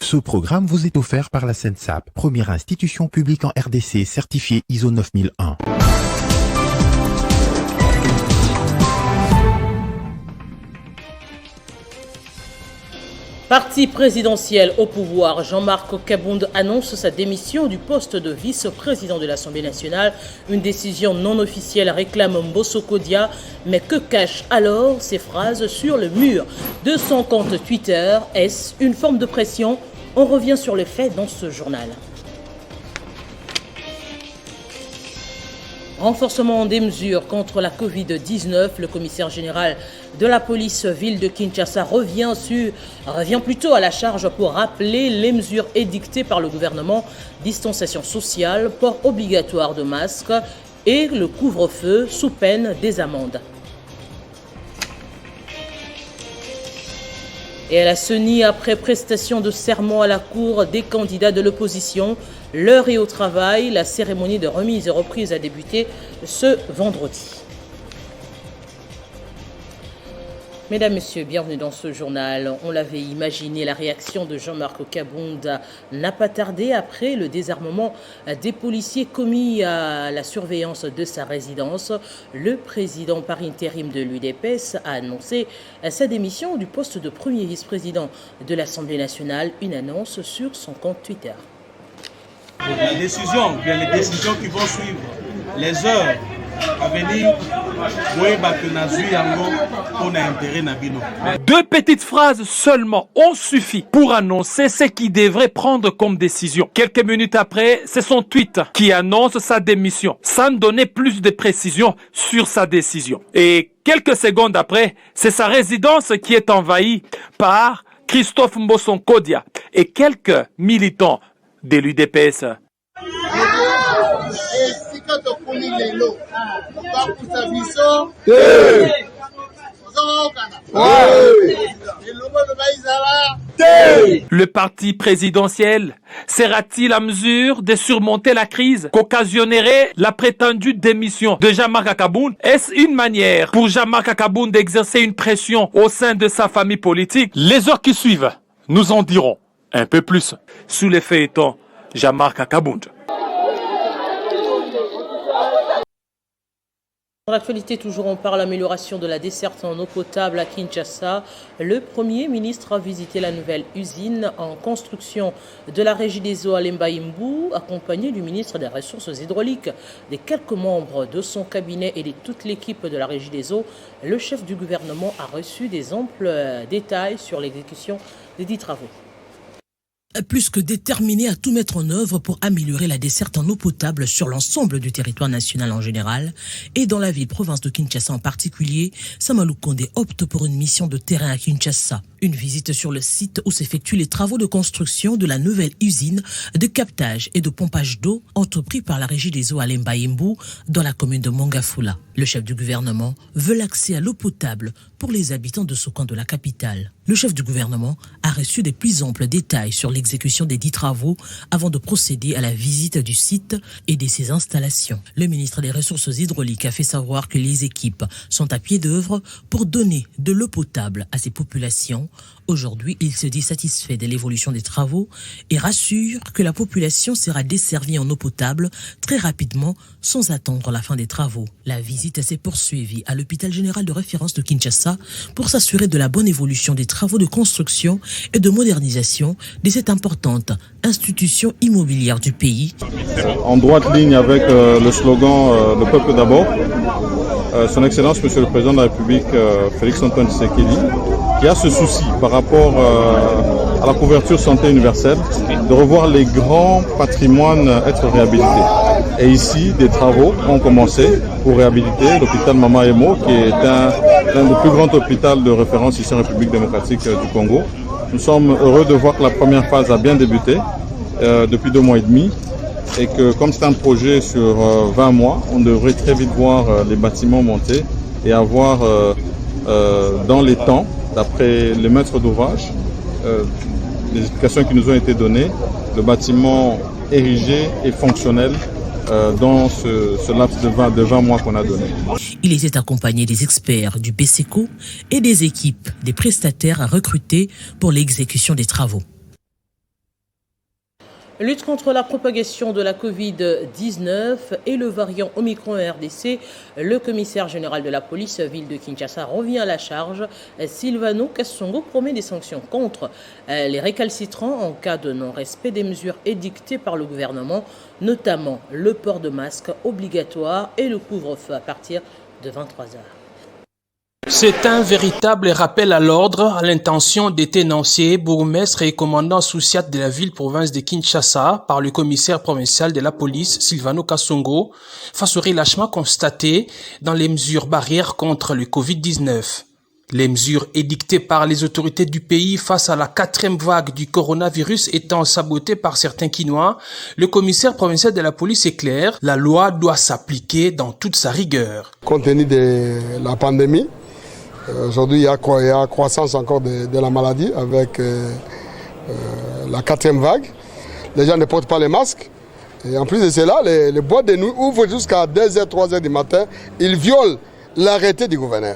Ce programme vous est offert par la SENSAP, première institution publique en RDC certifiée ISO 9001. Parti présidentiel au pouvoir, Jean-Marc Kabound annonce sa démission du poste de vice-président de l'Assemblée nationale. Une décision non officielle réclame Mbosso Kodia. Mais que cachent alors ces phrases sur le mur de son compte Twitter? Est-ce une forme de pression? On revient sur les faits dans ce journal. Renforcement des mesures contre la Covid-19, le commissaire général de la police ville de Kinshasa revient plutôt à la charge pour rappeler les mesures édictées par le gouvernement, distanciation sociale, port obligatoire de masques et le couvre-feu sous peine des amendes. Et à la CENI, après prestation de serment à la cour des candidats de l'opposition, l'heure est au travail. La cérémonie de remise et reprise a débuté ce vendredi. Mesdames, Messieurs, bienvenue dans ce journal. On l'avait imaginé, la réaction de Jean-Marc Kabound n'a pas tardé après le désarmement des policiers commis à la surveillance de sa résidence. Le président par intérim de l'UDPS a annoncé sa démission du poste de premier vice-président de l'Assemblée nationale, une annonce sur son compte Twitter. Les décisions qui vont suivre, les heures à venir, deux petites phrases seulement ont suffi pour annoncer ce qu'il devrait prendre comme décision. Quelques minutes après, c'est son tweet qui annonce sa démission, sans donner plus de précisions sur sa décision. Et quelques secondes après, c'est sa résidence qui est envahie par Christophe Mbosso Kodia et quelques militants de l'UDPS. Le parti présidentiel sera-t-il à mesure de surmonter la crise qu'occasionnerait la prétendue démission de Jean-Marc Kabound? Est-ce une manière pour Jean-Marc Kabound d'exercer une pression au sein de sa famille politique? Les heures qui suivent nous en diront un peu plus sous les feuilletons Jean-Marc Kabound. Dans l'actualité, toujours, on parle d'amélioration de la desserte en eau potable à Kinshasa. Le Premier ministre a visité la nouvelle usine en construction de la Régie des eaux à Lemba-Imbu, accompagné du ministre des Ressources hydrauliques, des quelques membres de son cabinet et de toute l'équipe de la Régie des eaux. Le chef du gouvernement a reçu des amples détails sur l'exécution des 10 travaux. Plus que déterminé à tout mettre en œuvre pour améliorer la desserte en eau potable sur l'ensemble du territoire national en général et dans la ville-province de Kinshasa en particulier, Samalou Kondé opte pour une mission de terrain à Kinshasa. Une visite sur le site où s'effectuent les travaux de construction de la nouvelle usine de captage et de pompage d'eau entrepris par la Régie des eaux à Lemba-Imbu dans la commune de Mongafula. Le chef du gouvernement veut l'accès à l'eau potable pour les habitants de ce coin de la capitale. Le chef du gouvernement a reçu des plus amples détails sur l'exécution des 10 travaux avant de procéder à la visite du site et de ses installations. Le ministre des Ressources hydrauliques a fait savoir que les équipes sont à pied d'œuvre pour donner de l'eau potable à ces populations. Aujourd'hui, il se dit satisfait de l'évolution des travaux et rassure que la population sera desservie en eau potable très rapidement sans attendre la fin des travaux. La visite s'est poursuivie à l'hôpital général de référence de Kinshasa pour s'assurer de la bonne évolution des travaux de construction et de modernisation de cette importante institution immobilière du pays. En droite ligne avec le slogan « Le peuple d'abord », Son Excellence, Monsieur le Président de la République, Félix-Antoine Tshisekedi, qui a ce souci par rapport à la couverture santé universelle, de revoir les grands patrimoines être réhabilités. Et ici, des travaux ont commencé pour réhabiliter l'hôpital Mama Emo, qui est l'un des plus grands hôpitaux de référence ici en République démocratique du Congo. Nous sommes heureux de voir que la première phase a bien débuté depuis 2 mois et demi. Et que comme c'est un projet sur 20 mois, on devrait très vite voir les bâtiments monter et avoir dans les temps, d'après les maîtres d'ouvrage, les explications qui nous ont été données, le bâtiment érigé et fonctionnel dans ce laps de 20 mois qu'on a donné. Il était accompagné des experts du BCECO et des équipes des prestataires à recruter pour l'exécution des travaux. Lutte contre la propagation de la Covid-19 et le variant Omicron RDC, le commissaire général de la police ville de Kinshasa revient à la charge. Silvano Kasongo promet des sanctions contre les récalcitrants en cas de non-respect des mesures édictées par le gouvernement, notamment le port de masque obligatoire et le couvre-feu à partir de 23h. C'est un véritable rappel à l'ordre à l'intention des tenanciers, bourgmestres et commandants sous-siat de la ville-province de Kinshasa par le commissaire provincial de la police, Silvano Kasongo, face au relâchement constaté dans les mesures barrières contre le Covid-19. Les mesures édictées par les autorités du pays face à la 4e vague du coronavirus étant sabotées par certains Quinois, le commissaire provincial de la police est clair, la loi doit s'appliquer dans toute sa rigueur. Compte tenu de la pandémie, aujourd'hui, il y a croissance encore de la maladie avec la 4e vague. Les gens ne portent pas les masques. Et en plus de cela, les boîtes de nuit ouvrent jusqu'à 2h, 3h du matin. Ils violent l'arrêté du gouverneur.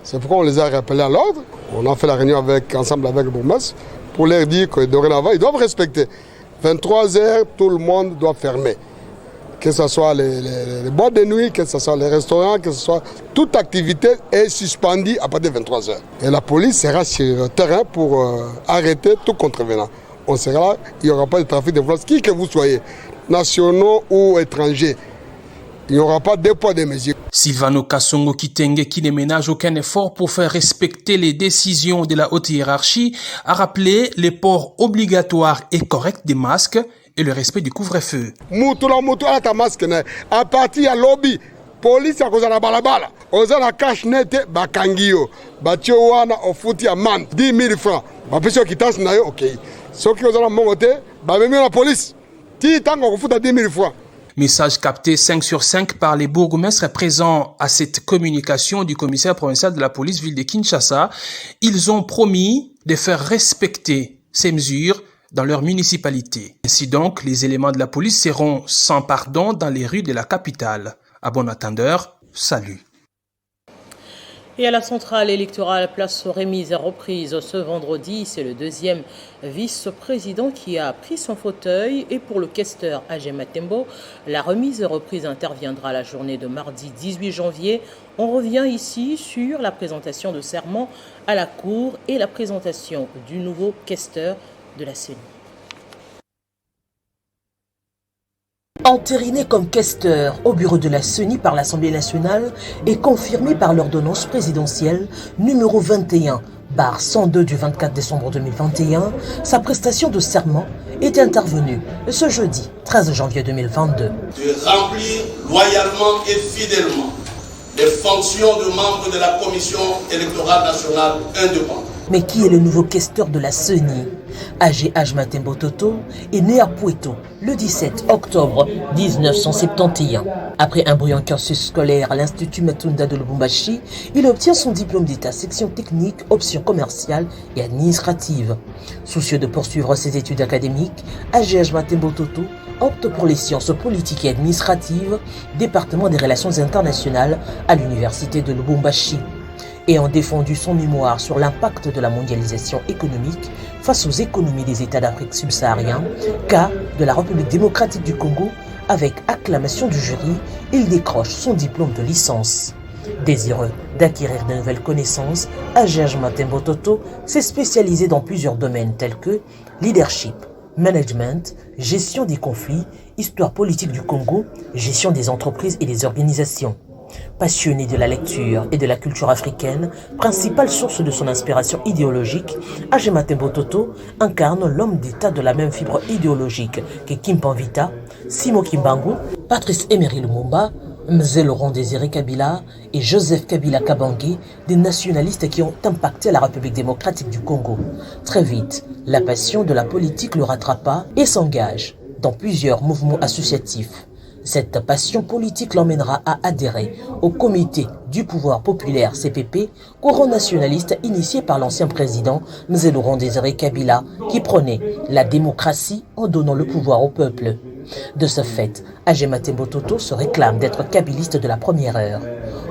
C'est pourquoi on les a rappelés à l'ordre. On a fait la réunion ensemble avec le bourgmestre pour leur dire que dorénavant, ils doivent respecter. 23h, tout le monde doit fermer. Que ce soit les boîtes de nuit, que ce soit les restaurants, que ce soit toute activité est suspendue à partir de 23h. Et la police sera sur le terrain pour arrêter tout contrevenant. On sera là, il n'y aura pas de trafic d'influence, qui que vous soyez, nationaux ou étrangers. Il n'y aura pas de poids de mesures. Silvano Kasongo Kitenge, qui ne ménage aucun effort pour faire respecter les décisions de la haute hiérarchie, a rappelé les ports obligatoires et corrects des masques et le respect du couvre-feu. À partir de lobby, police a causé la balabala. On a la cache nette, bakangio, batiowana, on foutit à man, 10 000 francs. Ma personne qui tasse, ok. Ceux qui ont mon côté, même la police. Ti tant qu'on fout à 10 000 francs. Message capté 5 sur 5 par les bourgmestres présents à cette communication du commissaire provincial de la police ville de Kinshasa. Ils ont promis de faire respecter ces mesures dans leur municipalité. Ainsi donc, les éléments de la police seront sans pardon dans les rues de la capitale. À bon entendeur, salut. Et à la centrale électorale, place remise et reprise ce vendredi. C'est le deuxième vice-président qui a pris son fauteuil. Et pour le questeur Agé Matembo, la remise et reprise interviendra la journée de mardi 18 janvier. On revient ici sur la présentation de serment à la Cour et la présentation du nouveau questeur de la CENI. Entériné comme questeur au bureau de la CENI par l'Assemblée nationale et confirmé par l'ordonnance présidentielle numéro 21/102 du 24 décembre 2021, sa prestation de serment est intervenue ce jeudi 13 janvier 2022. De remplir loyalement et fidèlement les fonctions de membre de la Commission électorale nationale indépendante. Mais qui est le nouveau questeur de la CENI? Agé Matembo Toto est né à Poueto le 17 octobre 1971. Après un brillant cursus scolaire à l'Institut Matunda de Lubumbashi, il obtient son diplôme d'état section technique, option commerciale et administrative. Soucieux de poursuivre ses études académiques, Agé Matembo Toto opte pour les sciences politiques et administratives, département des relations internationales à l'Université de Lubumbashi. Ayant défendu son mémoire sur l'impact de la mondialisation économique face aux économies des États d'Afrique subsaharienne, cas de la République démocratique du Congo, avec acclamation du jury, il décroche son diplôme de licence. Désireux d'acquérir de nouvelles connaissances, Agé Matembo Toto s'est spécialisé dans plusieurs domaines tels que leadership, management, gestion des conflits, histoire politique du Congo, gestion des entreprises et des organisations. Passionné de la lecture et de la culture africaine, principale source de son inspiration idéologique, Agé Matembo Toto incarne l'homme d'État de la même fibre idéologique que Kimpan Vita, Simo Kimbangu, Patrice Emery Lumumba, Mzee Laurent Désiré Kabila et Joseph Kabila Kabange, des nationalistes qui ont impacté la République démocratique du Congo. Très vite, la passion de la politique le rattrapa et s'engage dans plusieurs mouvements associatifs. Cette passion politique l'emmènera à adhérer au comité du pouvoir populaire CPP, courant nationaliste initié par l'ancien président Mzee Laurent Désiré Kabila, qui prônait la démocratie en donnant le pouvoir au peuple. De ce fait, Agé Matembo Toto se réclame d'être kabiliste de la première heure.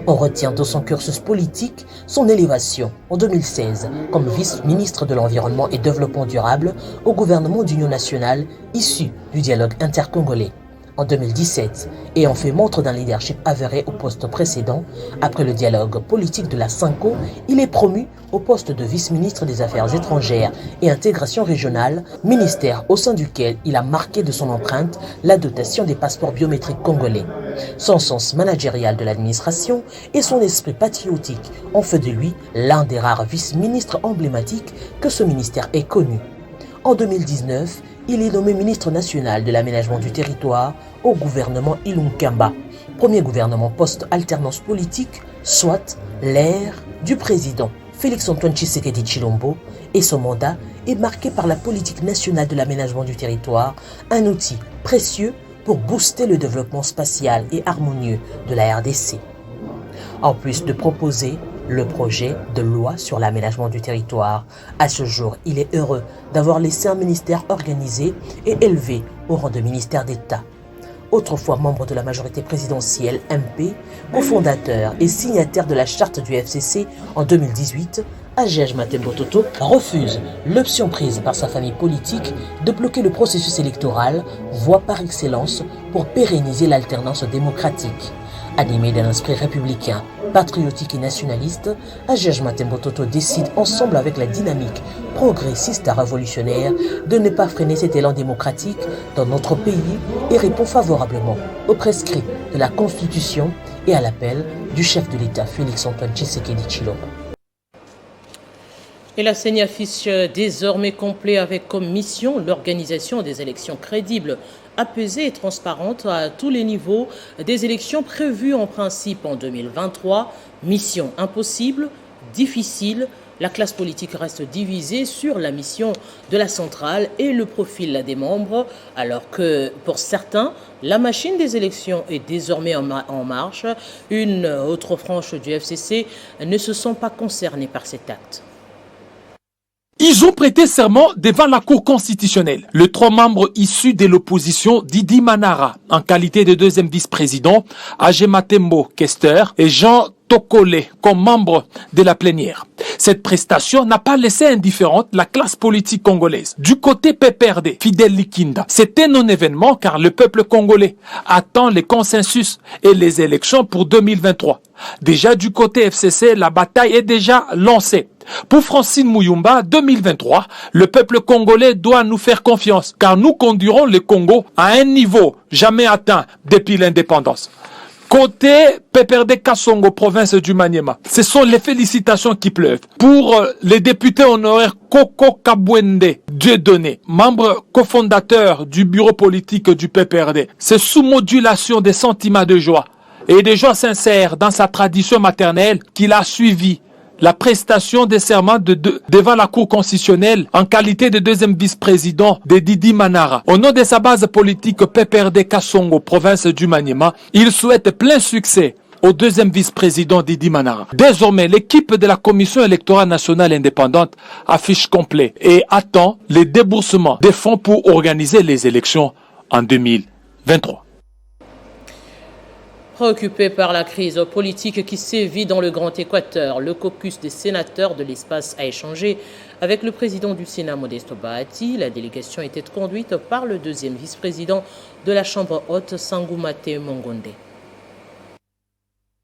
On retient de son cursus politique son élévation en 2016 comme vice-ministre de l'Environnement et Développement durable au gouvernement d'union nationale issu du dialogue intercongolais. En 2017, ayant fait montre d'un leadership avéré au poste précédent, après le dialogue politique de la Cinco, il est promu au poste de vice-ministre des Affaires étrangères et intégration régionale, ministère au sein duquel il a marqué de son empreinte la dotation des passeports biométriques congolais. Son sens managérial de l'administration et son esprit patriotique ont fait de lui l'un des rares vice-ministres emblématiques que ce ministère ait connu. En 2019, il est nommé ministre national de l'aménagement du territoire au gouvernement Ilunkamba, premier gouvernement post-alternance politique, soit l'ère du président Félix-Antoine Tshisekedi Tshilombo, et son mandat est marqué par la politique nationale de l'aménagement du territoire, un outil précieux pour booster le développement spatial et harmonieux de la RDC. En plus de proposer le projet de loi sur l'aménagement du territoire, à ce jour, il est heureux d'avoir laissé un ministère organisé et élevé au rang de ministère d'État. Autrefois membre de la majorité présidentielle MP, cofondateur et signataire de la charte du FCC en 2018, Agege Matembo Toto refuse l'option prise par sa famille politique de bloquer le processus électoral, voie par excellence pour pérenniser l'alternance démocratique. Animé d'un esprit républicain, patriotique et nationaliste, Agege Matembo Toto décide ensemble avec la dynamique progressiste et révolutionnaire de ne pas freiner cet élan démocratique dans notre pays et répond favorablement aux prescrits de la Constitution et à l'appel du chef de l'État Félix-Antoine Tshisekedi Tshilombo. Et la CENI affiche désormais complet avec comme mission l'organisation des élections crédibles, apaisées et transparentes à tous les niveaux des élections prévues en principe en 2023. Mission impossible, difficile. La classe politique reste divisée sur la mission de la centrale et le profil des membres, alors que pour certains, la machine des élections est désormais en marche. Une autre frange du FCC ne se sent pas concernée par cet acte. Ils ont prêté serment devant la Cour constitutionnelle. Les 3 membres issus de l'opposition, Didi Manara, en qualité de deuxième vice-président, Agege Matembo Kester et Jean Tokole comme membres de la plénière. Cette prestation n'a pas laissé indifférente la classe politique congolaise. Du côté PPRD, Fidel Likinda, c'est un non-événement car le peuple congolais attend les consensus et les élections pour 2023. Déjà du côté FCC, la bataille est déjà lancée. Pour Francine Muyumba, 2023, le peuple congolais doit nous faire confiance car nous conduirons le Congo à un niveau jamais atteint depuis l'indépendance. Côté PPRD Kasongo, province du Maniema, ce sont les félicitations qui pleuvent. Pour les députés honoraires Koko Kabwende Dieudonné, membre cofondateur du bureau politique du PPRD, c'est sous modulation des sentiments de joie et de joie sincère dans sa tradition maternelle qu'il a suivi la prestation des serments devant la Cour constitutionnelle en qualité de deuxième vice-président de Didi Manara. Au nom de sa base politique PPRD Kasongo, province du Maniema, il souhaite plein succès au deuxième vice-président Didi Manara. Désormais, l'équipe de la Commission électorale nationale indépendante affiche complet et attend les déboursements des fonds pour organiser les élections en 2023. Préoccupé par la crise politique qui sévit dans le Grand Équateur, le caucus des sénateurs de l'espace a échangé avec le président du Sénat, Modesto Bahati. La délégation était conduite par le deuxième vice-président de la Chambre haute, Sangoumate Mongonde.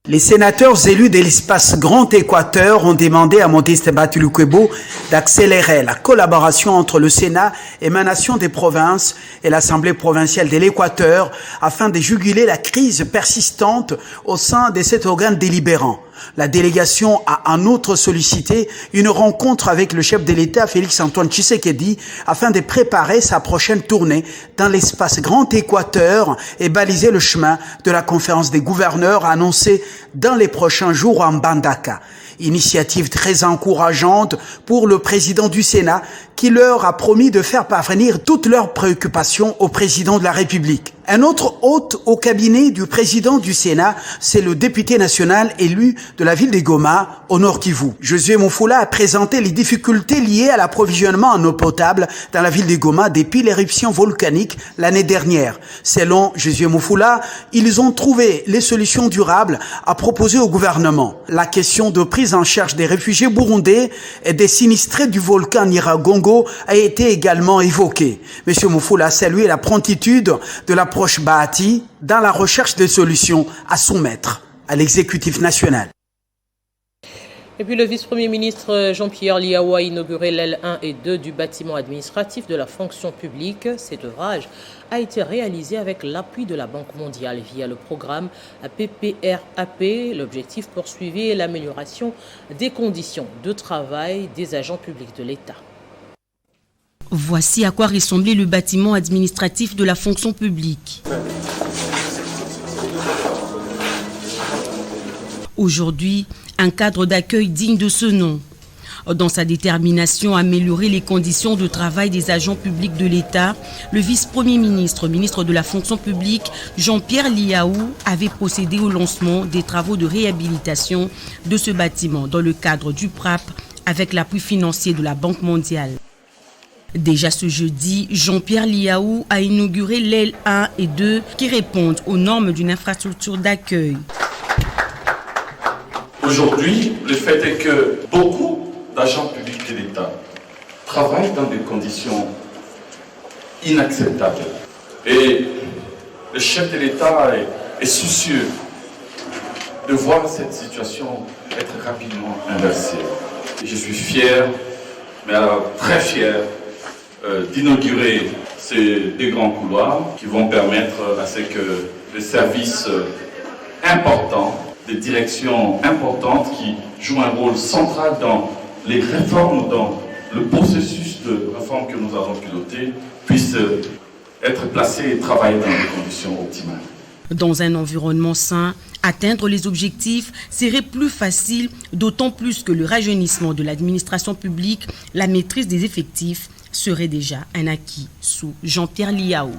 Les sénateurs élus de l'espace Grand Équateur ont demandé à Modeste Bahati Lukwebo d'accélérer la collaboration entre le Sénat, émanation des provinces, et l'Assemblée provinciale de l'Équateur afin de juguler la crise persistante au sein de cet organe délibérant. La délégation a en outre sollicité une rencontre avec le chef de l'État Félix-Antoine Tshisekedi afin de préparer sa prochaine tournée dans l'espace Grand Équateur et baliser le chemin de la conférence des gouverneurs annoncée dans les prochains jours en Mbandaka. Initiative très encourageante pour le président du Sénat qui leur a promis de faire parvenir toutes leurs préoccupations au président de la République. Un autre hôte au cabinet du président du Sénat, c'est le député national élu de la ville de Goma, au Nord Kivu. Josué Mufula a présenté les difficultés liées à l'approvisionnement en eau potable dans la ville de Goma depuis l'éruption volcanique l'année dernière. Selon Josué Mufula, ils ont trouvé les solutions durables à proposer au gouvernement. La question de prise en charge des réfugiés burundais et des sinistrés du volcan Nyiragongo a été également évoquée. Monsieur Mufula a salué la promptitude de l'approche bâtie dans la recherche de solutions à soumettre à l'exécutif national. Et puis le vice-premier ministre Jean-Pierre Liaou a inauguré l'aile 1 et 2 du bâtiment administratif de la fonction publique. Cet ouvrage a été réalisé avec l'appui de la Banque mondiale via le programme PPRAP. L'objectif poursuivi est l'amélioration des conditions de travail des agents publics de l'État. Voici à quoi ressemblait le bâtiment administratif de la fonction publique. Aujourd'hui, un cadre d'accueil digne de ce nom. Dans sa détermination à améliorer les conditions de travail des agents publics de l'État, le vice-premier ministre, ministre de la fonction publique, Jean-Pierre Liaou, avait procédé au lancement des travaux de réhabilitation de ce bâtiment dans le cadre du PRAP avec l'appui financier de la Banque mondiale. Déjà ce jeudi, Jean-Pierre Liaou a inauguré l'aile 1 et 2 qui répondent aux normes d'une infrastructure d'accueil. Aujourd'hui, le fait est que beaucoup d'agents publics de l'État travaillent dans des conditions inacceptables. Et le chef de l'État est soucieux de voir cette situation être rapidement inversée. Et je suis fier, mais alors très fier, d'inaugurer ces deux grands couloirs qui vont permettre à ce que les services importants, des directions importantes qui jouent un rôle central dans les réformes, dans le processus de réforme que nous avons piloté, puissent être placés et travailler dans des conditions optimales. Dans un environnement sain, atteindre les objectifs serait plus facile, d'autant plus que le rajeunissement de l'administration publique, la maîtrise des effectifs, serait déjà un acquis sous Jean-Pierre Liaou.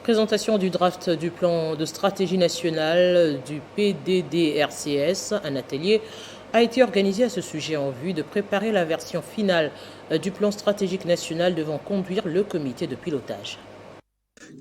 Présentation du draft du plan de stratégie nationale du PDDRCS. Un atelier a été organisé à ce sujet en vue de préparer la version finale du plan stratégique national devant conduire le comité de pilotage.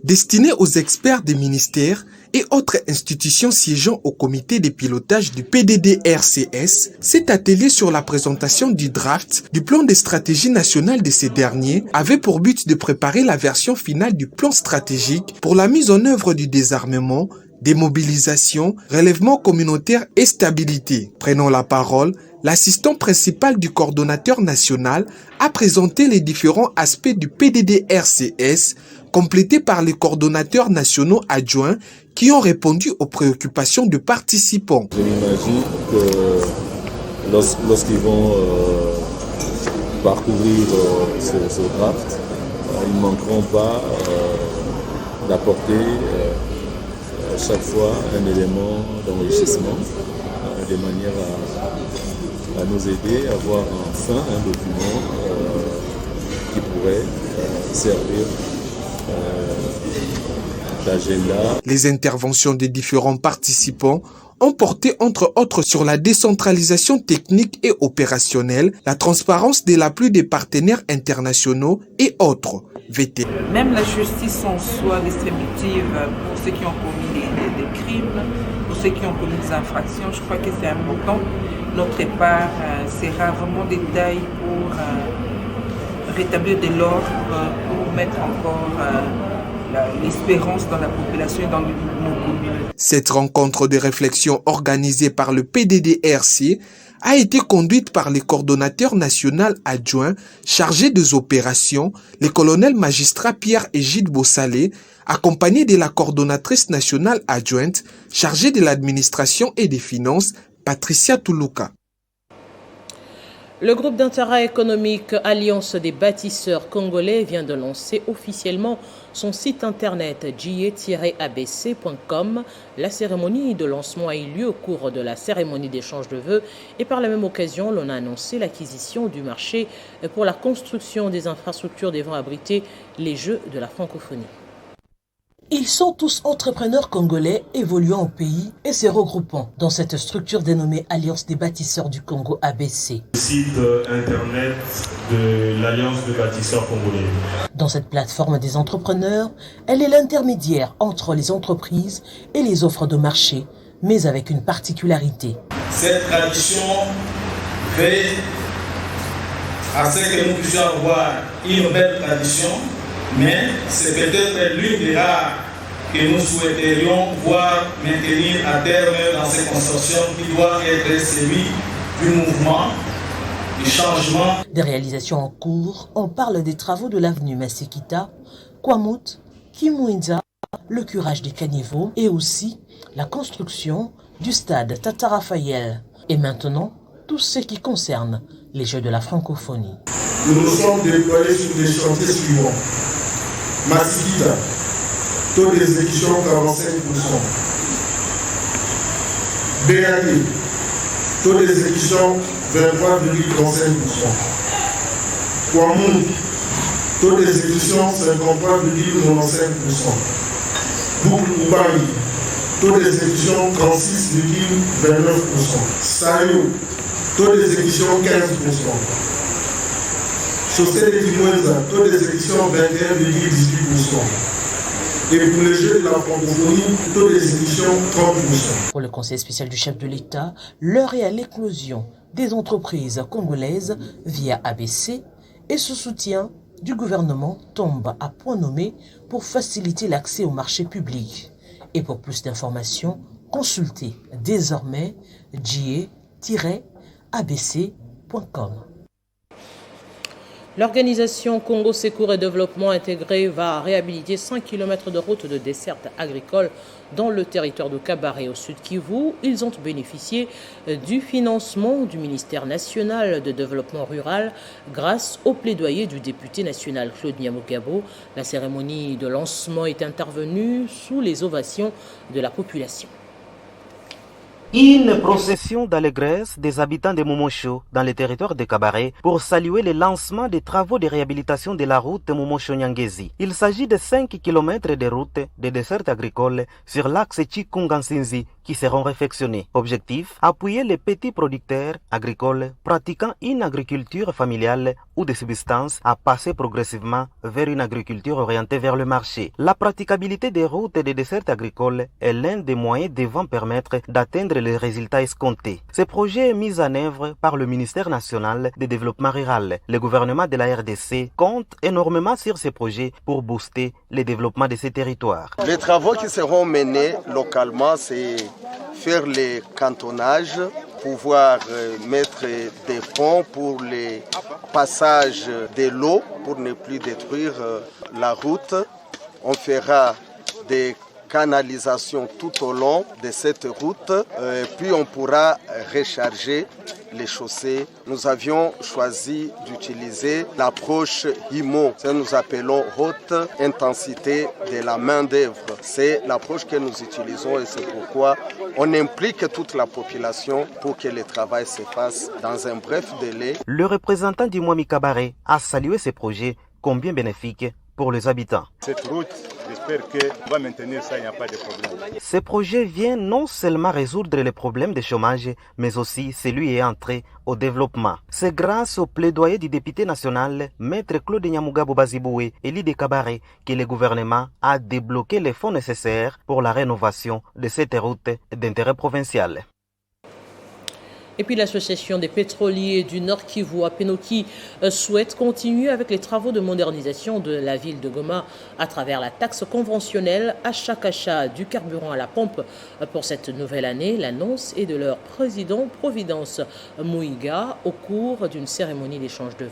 Destiné aux experts des ministères et autres institutions siégeant au comité de pilotage du PDDRCS, cet atelier sur la présentation du draft du plan de stratégie nationale de ces derniers avait pour but de préparer la version finale du plan stratégique pour la mise en œuvre du désarmement, démobilisation, relèvement communautaire et stabilité. Prenant la parole, l'assistant principal du coordonnateur national a présenté les différents aspects du PDDRCS, complétés par les coordonnateurs nationaux adjoints qui ont répondu aux préoccupations des participants. Je m'imagine que lorsqu'ils vont parcourir ce draft, ils ne manqueront pas d'apporter à chaque fois un élément d'enrichissement de manière à nous aider à avoir enfin un document qui pourrait servir d'agenda. Les interventions des différents participants ont porté entre autres sur la décentralisation technique et opérationnelle, la transparence de l'appui des partenaires internationaux et autres. VT. Même la justice en soi distributive pour ceux qui ont commis des crimes, pour ceux qui ont commis des infractions, je crois que c'est important. Notre part, c'est rarement des détails pour rétablir de l'ordre, pour mettre encore l'espérance dans la population et dans nos communautés. Cette rencontre de réflexion organisée par le PDDRC a été conduite par le coordonnateur national adjoint chargé des opérations, le colonel magistrat Pierre-Égide Bossalé, accompagné de la coordonnatrice nationale adjointe chargée de l'administration et des finances, Patricia Toulouka. Le groupe d'intérêt économique Alliance des bâtisseurs congolais vient de lancer officiellement son site internet jie-abc.com. La cérémonie de lancement a eu lieu au cours de la cérémonie d'échange de vœux et par la même occasion, l'on a annoncé l'acquisition du marché pour la construction des infrastructures devant abriter les Jeux de la francophonie. Ils sont tous entrepreneurs congolais évoluant au pays et se regroupant dans cette structure dénommée Alliance des bâtisseurs du Congo ABC. Le site internet de l'Alliance des bâtisseurs congolais. Dans cette plateforme des entrepreneurs, elle est l'intermédiaire entre les entreprises et les offres de marché, mais avec une particularité. Cette tradition fait à ce que nous puissions avoir une belle tradition, mais c'est peut-être l'une des rares que nous souhaiterions voir maintenir à terme dans ces consortiums qui doit être celui du mouvement, du changement. Des réalisations en cours, on parle des travaux de l'avenue Massekita, Kwamut, Kimwinza, le curage des caniveaux et aussi la construction du stade Tata Raphaël. Et maintenant, tout ce qui concerne les Jeux de la francophonie. Nous nous sommes déployés sur des chantiers suivants. Massekita, taux d'exécution 45%. BAD, taux d'exécution 23,35%. Kwamut, taux d'exécution 53,95%. Boucle Ubangi, taux d'exécution 36,29%. Sayo, taux d'exécution 15%. Chaussée de Kimwenza, taux d'exécution 21,18%. Et pour les Jeux de la francophonie, taux d'exécution 30%. Pour le conseil spécial du chef de l'État, l'heure est à l'éclosion des entreprises congolaises via ABC et ce soutien du gouvernement tombe à point nommé pour faciliter l'accès au marché public. Et pour plus d'informations, consultez désormais jie-abc.com. L'organisation Congo Secours et Développement Intégré va réhabiliter 5 km de route de desserte agricole dans le territoire de Kabaré au sud Kivu. Ils ont bénéficié du financement du ministère national de développement rural grâce au plaidoyer du député national Claude Nyamugabo. La cérémonie de lancement est intervenue sous les ovations de la population. Une procession d'allégresse des habitants de Momosho dans le territoire de Kabaré pour saluer le lancement des travaux de réhabilitation de la route Momosho-Nyangezi. Il s'agit de 5 km de route de desserte agricole sur l'axe Chikungansinzi qui seront réfectionnés. Objectif, appuyer les petits producteurs agricoles pratiquant une agriculture familiale ou de subsistance à passer progressivement vers une agriculture orientée vers le marché. La praticabilité des routes de desserte agricole est l'un des moyens devant permettre d'atteindre les résultats escomptés. Ce projet est mis en œuvre par le ministère national de développement rural. Le gouvernement de la RDC compte énormément sur ce projet pour booster le développement de ces territoires. Les travaux qui seront menés localement, c'est faire les cantonnages, pouvoir mettre des ponts pour les passages de l'eau pour ne plus détruire la route. On fera des canalisation tout au long de cette route, puis on pourra recharger les chaussées. Nous avions choisi d'utiliser l'approche HIMO, que nous appelons haute intensité de la main d'œuvre. C'est l'approche que nous utilisons et c'est pourquoi on implique toute la population pour que le travail se fasse dans un bref délai. Le représentant du Mwami Kabaré a salué ce projet combien bénéfique pour les habitants. Cette route, j'espère qu'on va maintenir ça, il n'y a pas de problème. Ce projet vient non seulement résoudre les problèmes de chômage, mais aussi celui est entré au développement. C'est grâce au plaidoyer du député national, Maître Claude Nyamugabo Baziboué et l'IDE Kabaré, que le gouvernement a débloqué les fonds nécessaires pour la rénovation de cette route d'intérêt provincial. Et puis l'association des pétroliers du Nord Kivu à Penoki souhaite continuer avec les travaux de modernisation de la ville de Goma à travers la taxe conventionnelle à chaque achat du carburant à la pompe pour cette nouvelle année. L'annonce est de leur président Providence Mouiga au cours d'une cérémonie d'échange de vœux.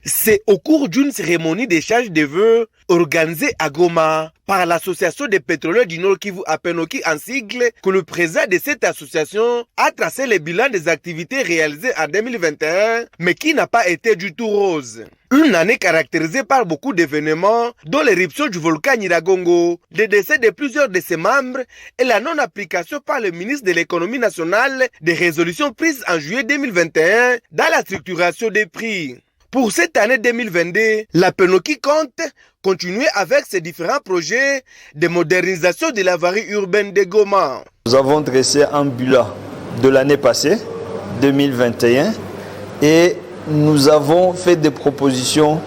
C'est au cours d'une cérémonie d'échange de vœux organisée à Goma par l'association des pétroliers du Nord Kivu, Apenoki en sigle, que le président de cette association a tracé le bilan des activités réalisées en 2021, mais qui n'a pas été du tout rose. Une année caractérisée par beaucoup d'événements, dont l'éruption du volcan Nyiragongo, le décès de plusieurs de ses membres et la non-application par le ministre de l'économie nationale des résolutions prises en juillet 2021 dans la structuration des prix. Pour cette année 2022, la Penoki compte continuer avec ses différents projets de modernisation de la voirie urbaine de Goma. Nous avons dressé un bilan de l'année passée, 2021, et nous avons fait des propositions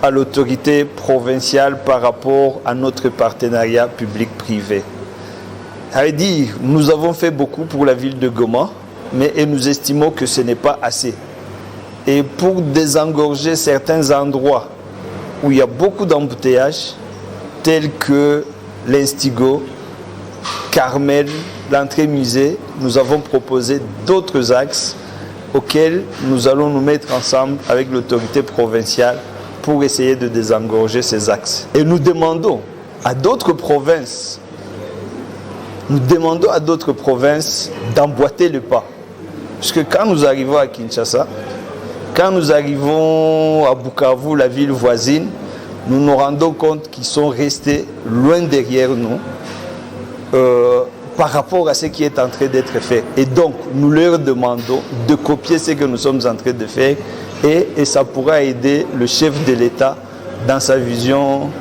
à l'autorité provinciale par rapport à notre partenariat public-privé. C'est-à-dire, nous avons fait beaucoup pour la ville de Goma, mais nous estimons que ce n'est pas assez. Et pour désengorger certains endroits où il y a beaucoup d'embouteillages, tels que l'Instigo, Carmel, l'entrée musée, nous avons proposé d'autres axes auxquels nous allons nous mettre ensemble avec l'autorité provinciale pour essayer de désengorger ces axes. Et nous demandons à d'autres provinces, d'emboîter le pas. Parce que quand nous arrivons à Kinshasa, quand nous arrivons à Bukavu, la ville voisine, nous nous rendons compte qu'ils sont restés loin derrière nous par rapport à ce qui est en train d'être fait. Et donc, nous leur demandons de copier ce que nous sommes en train de faire et ça pourra aider le chef de l'État dans sa vision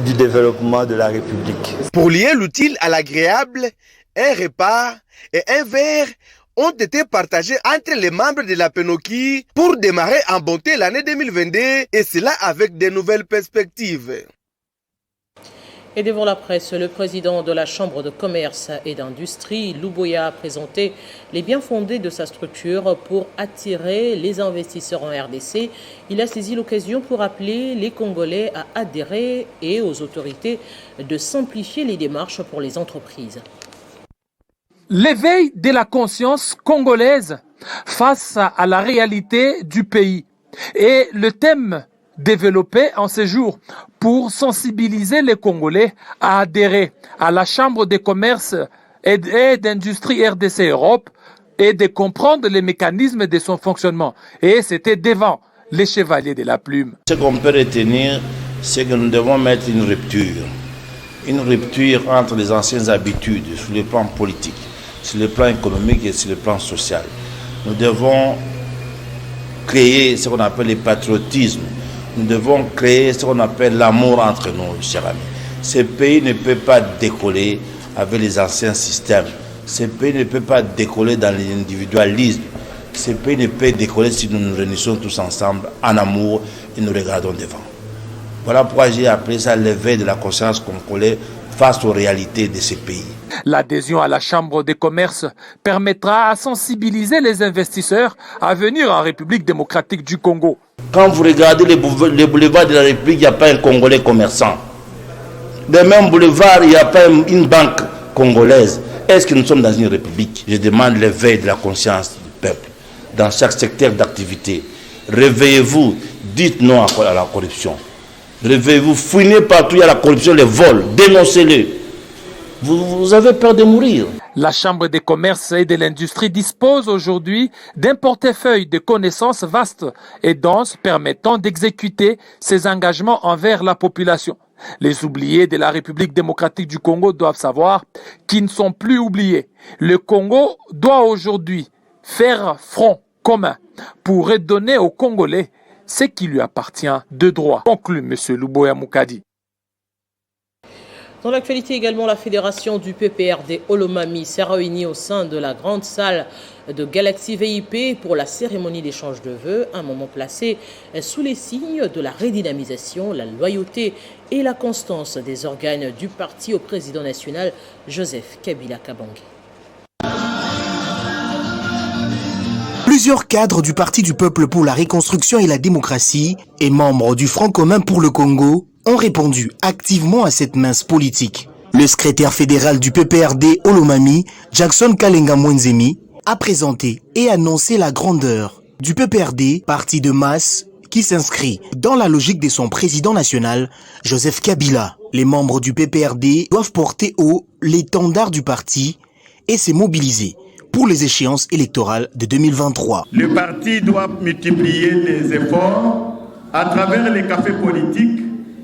du développement de la République. Pour lier l'utile à l'agréable, un repas et un verre ont été partagés entre les membres de la Penoki pour démarrer en bonté l'année 2022 et cela avec de nouvelles perspectives. Et devant la presse, le président de la Chambre de commerce et d'industrie, Louboya, a présenté les biens fondés de sa structure pour attirer les investisseurs en RDC. Il a saisi l'occasion pour appeler les Congolais à adhérer et aux autorités de simplifier les démarches pour les entreprises. L'éveil de la conscience congolaise face à la réalité du pays est le thème développé en ces jours pour sensibiliser les Congolais à adhérer à la Chambre de commerce et d'industrie RDC Europe et de comprendre les mécanismes de son fonctionnement. Et c'était devant les chevaliers de la plume. Ce qu'on peut retenir, c'est que nous devons mettre une rupture entre les anciennes habitudes sur le plan politique, sur le plan économique et sur le plan social. Nous devons créer ce qu'on appelle le patriotisme. Nous devons créer ce qu'on appelle l'amour entre nous, chers amis. Ce pays ne peut pas décoller avec les anciens systèmes. Ce pays ne peut pas décoller dans l'individualisme. Ce pays ne peut décoller si nous nous réunissons tous ensemble en amour et nous regardons devant. Voilà pourquoi j'ai appelé ça l'éveil de la conscience congolaise face aux réalités de ce pays. L'adhésion à la Chambre de commerce permettra à sensibiliser les investisseurs à venir en République démocratique du Congo. Quand vous regardez les boulevards de la République, il n'y a pas un Congolais commerçant. Des mêmes boulevards, il n'y a pas une banque congolaise. Est-ce que nous sommes dans une république? Je demande l'éveil de la conscience du peuple dans chaque secteur d'activité. Réveillez-vous, dites non à la corruption. Réveillez-vous, fouinez partout, il y a la corruption, les vols, dénoncez-les. Vous avez peur de mourir. La Chambre des commerces et de l'industrie dispose aujourd'hui d'un portefeuille de connaissances vastes et denses permettant d'exécuter ses engagements envers la population. Les oubliés de la République démocratique du Congo doivent savoir qu'ils ne sont plus oubliés. Le Congo doit aujourd'hui faire front commun pour redonner aux Congolais ce qui lui appartient de droit. Conclut M. Louboya Moukadi. Dans l'actualité également, la fédération du PPRD Olomami s'est réunie au sein de la grande salle de Galaxy VIP pour la cérémonie d'échange de vœux, un moment placé sous les signes de la redynamisation, la loyauté et la constance des organes du parti au président national Joseph Kabila Kabange. Plusieurs cadres du Parti du Peuple pour la Reconstruction et la Démocratie et membres du Front commun pour le Congo ont répondu activement à cette mince politique. Le secrétaire fédéral du PPRD Olomami, Jackson Kalenga Mwenzemi, a présenté et annoncé la grandeur du PPRD, parti de masse qui s'inscrit dans la logique de son président national, Joseph Kabila. Les membres du PPRD doivent porter haut l'étendard du parti et se mobiliser pour les échéances électorales de 2023. Le parti doit multiplier les efforts à travers les cafés politiques,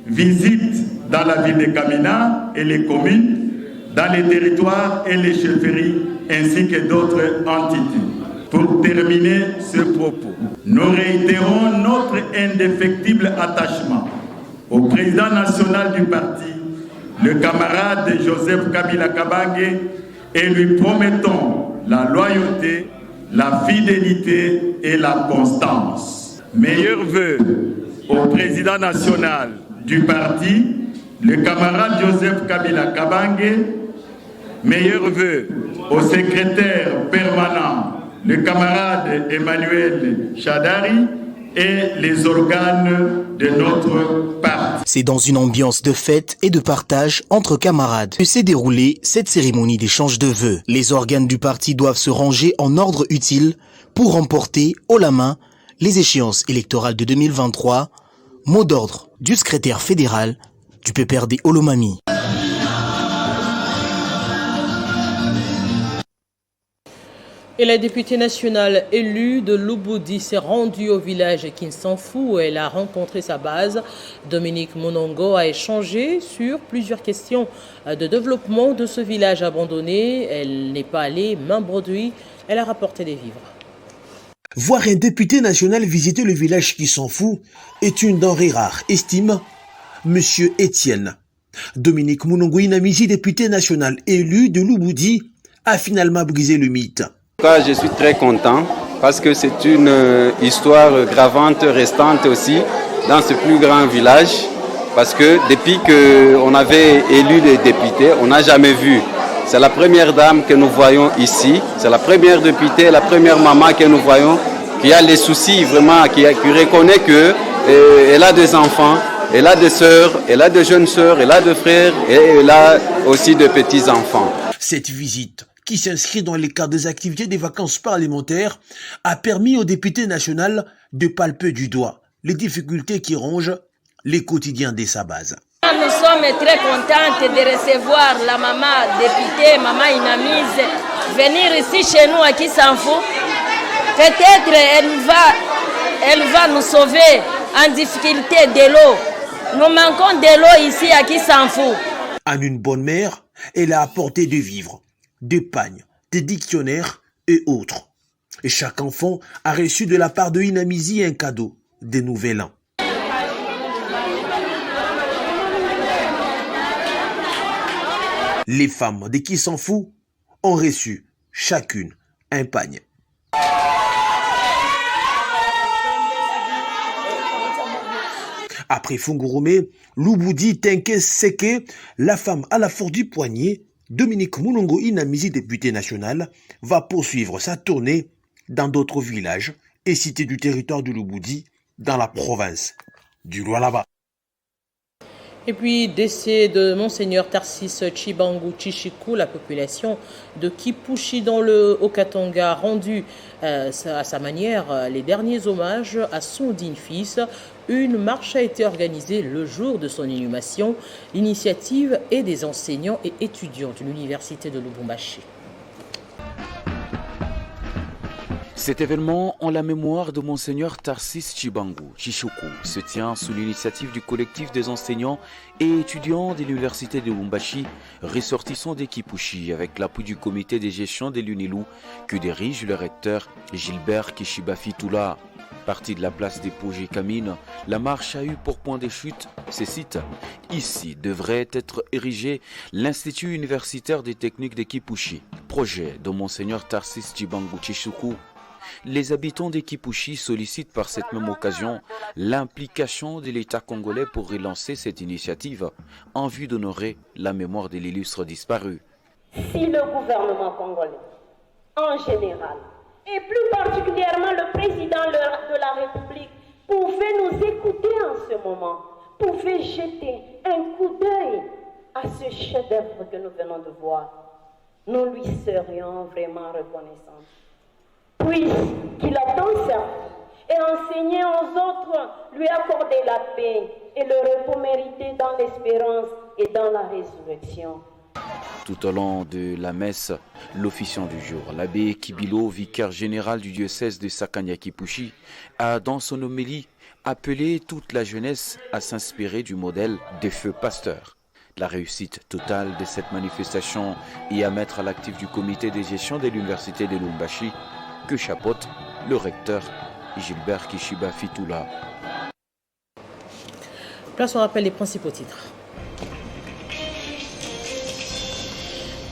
visites dans la ville de Kamina et les communes, dans les territoires et les chefferies, ainsi que d'autres entités. Pour terminer ce propos, nous réitérons notre indéfectible attachement au président national du parti, le camarade Joseph Kabila Kabange, et lui promettons la loyauté, la fidélité et la constance. Meilleurs vœux au président national du parti, le camarade Joseph Kabila Kabange. Meilleurs vœux au secrétaire permanent, le camarade Emmanuel Chadari, et les organes de notre parti. C'est dans une ambiance de fête et de partage entre camarades que s'est déroulée cette cérémonie d'échange de vœux. Les organes du parti doivent se ranger en ordre utile pour remporter haut la main les échéances électorales de 2023. Mot d'ordre du secrétaire fédéral du PPRD Olomami. Et la députée nationale élue de Lubudi s'est rendue au village Kinsanfu où elle a rencontré sa base. Dominique Monongo a échangé sur plusieurs questions de développement de ce village abandonné. Elle n'est pas allée main brodouille, elle a rapporté des vivres. Voir un député national visiter le village Kinsanfu est une denrée rare, estime Monsieur Étienne. Dominique Monongo Inamizi, député national élu de Lubudi, a finalement brisé le mythe. Je suis très content parce que c'est une histoire gravante restante aussi dans ce plus grand village, parce que depuis qu'on avait élu les députés, on n'a jamais vu. C'est la première dame que nous voyons ici, c'est la première députée, la première maman que nous voyons qui a les soucis vraiment, qui reconnaît qu'elle a des enfants, elle a des sœurs, elle a des jeunes sœurs, elle a des frères et elle a aussi de petits-enfants. Cette visite, qui s'inscrit dans le cadre des activités des vacances parlementaires, a permis au député national de palper du doigt les difficultés qui rongent les quotidiens de sa base. Nous sommes très contentes de recevoir la maman députée, maman Inamizi, venir ici chez nous à Kinsanfu. Peut-être elle va nous sauver en difficulté de l'eau. Nous manquons de l'eau ici à Kinsanfu. En une bonne mère, elle a apporté des vivres, des pagnes, des dictionnaires et autres. Et chaque enfant a reçu de la part de Inamizi un cadeau, des nouvel an. Les femmes de Kinsanfu ont reçu chacune un pagne. Après Fungurume, Lubudi Tenke Seke, la femme à la force du poignet, Dominique Monongo Inamizi, député national, va poursuivre sa tournée dans d'autres villages et cités du territoire de Lubudi dans la province du Lualaba. Et puis, décès de Monseigneur Tarsis Chibangu Chichiku, la population de Kipushi dans le Haut-Katanga a rendu à sa manière les derniers hommages à son digne fils. Une marche a été organisée le jour de son inhumation. L'initiative est des enseignants et étudiants de l'université de Lubumbashi. Cet événement en la mémoire de Monseigneur Tarsis Chibangu Chichuku se tient sous l'initiative du collectif des enseignants et étudiants de l'université de Lubumbashi, ressortissants de Kipushi, avec l'appui du comité de gestion de l'UNILU que dirige le recteur Gilbert Kishiba-Fitula. Partie de la place des Pogé Kamine, la marche a eu pour point de chute ces sites. Ici devrait être érigé l'Institut universitaire des techniques de Kipushi, projet de Monseigneur Tarsis Chibangu Chichuku. Les habitants de Kipushi sollicitent par cette même occasion l'implication de l'État congolais pour relancer cette initiative en vue d'honorer la mémoire de l'illustre disparu. Si le gouvernement congolais, en général, et plus particulièrement le président de la République, pouvait nous écouter en ce moment, pouvait jeter un coup d'œil à ce chef-d'œuvre que nous venons de voir, nous lui serions vraiment reconnaissants. Puisqu'il a tant servi et enseigner aux autres, lui accorder la paix et le repos mérité dans l'espérance et dans la résurrection. Tout au long de la messe, l'officiant du jour, l'abbé Kibilo, vicaire général du diocèse de Sakanya-Kipushi, a dans son homélie appelé toute la jeunesse à s'inspirer du modèle des feux pasteurs. La réussite totale de cette manifestation est à mettre à l'actif du comité de gestion de l'université de Lubumbashi que chapeaute le recteur Gilbert Kishiba Fitula. Place au rappel des principaux titres.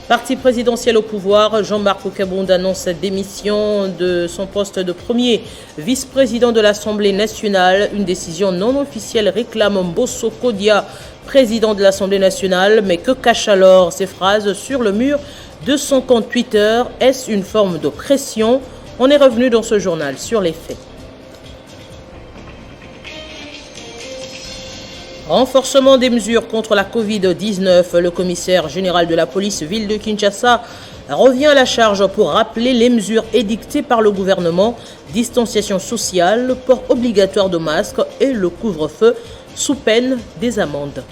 Parti présidentiel au pouvoir, Jean-Marc Okabonde annonce sa démission de son poste de premier vice-président de l'Assemblée nationale. Une décision non officielle réclame Mbosso Kodia, président de l'Assemblée nationale. Mais que cachent alors ces phrases sur le mur de son compte Twitter? Est-ce une forme de pression? On est revenu dans ce journal sur les faits. Renforcement des mesures contre la Covid-19. Le commissaire général de la police ville de Kinshasa revient à la charge pour rappeler les mesures édictées par le gouvernement. Distanciation sociale, port obligatoire de masques et le couvre-feu sous peine des amendes.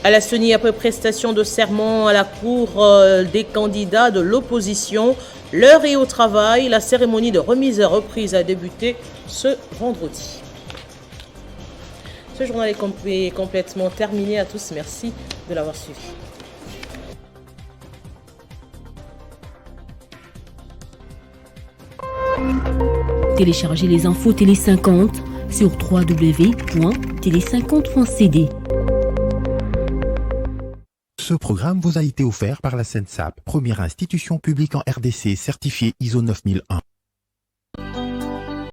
À la CENI, après prestation de serment à la cour des candidats de l'opposition, l'heure est au travail. La cérémonie de remise et reprise a débuté ce vendredi. Ce journal est complètement terminé. À tous, merci de l'avoir suivi. Téléchargez les infos Télé 50 sur www.tele50.cd. Ce programme vous a été offert par la SENSAP, première institution publique en RDC certifiée ISO 9001.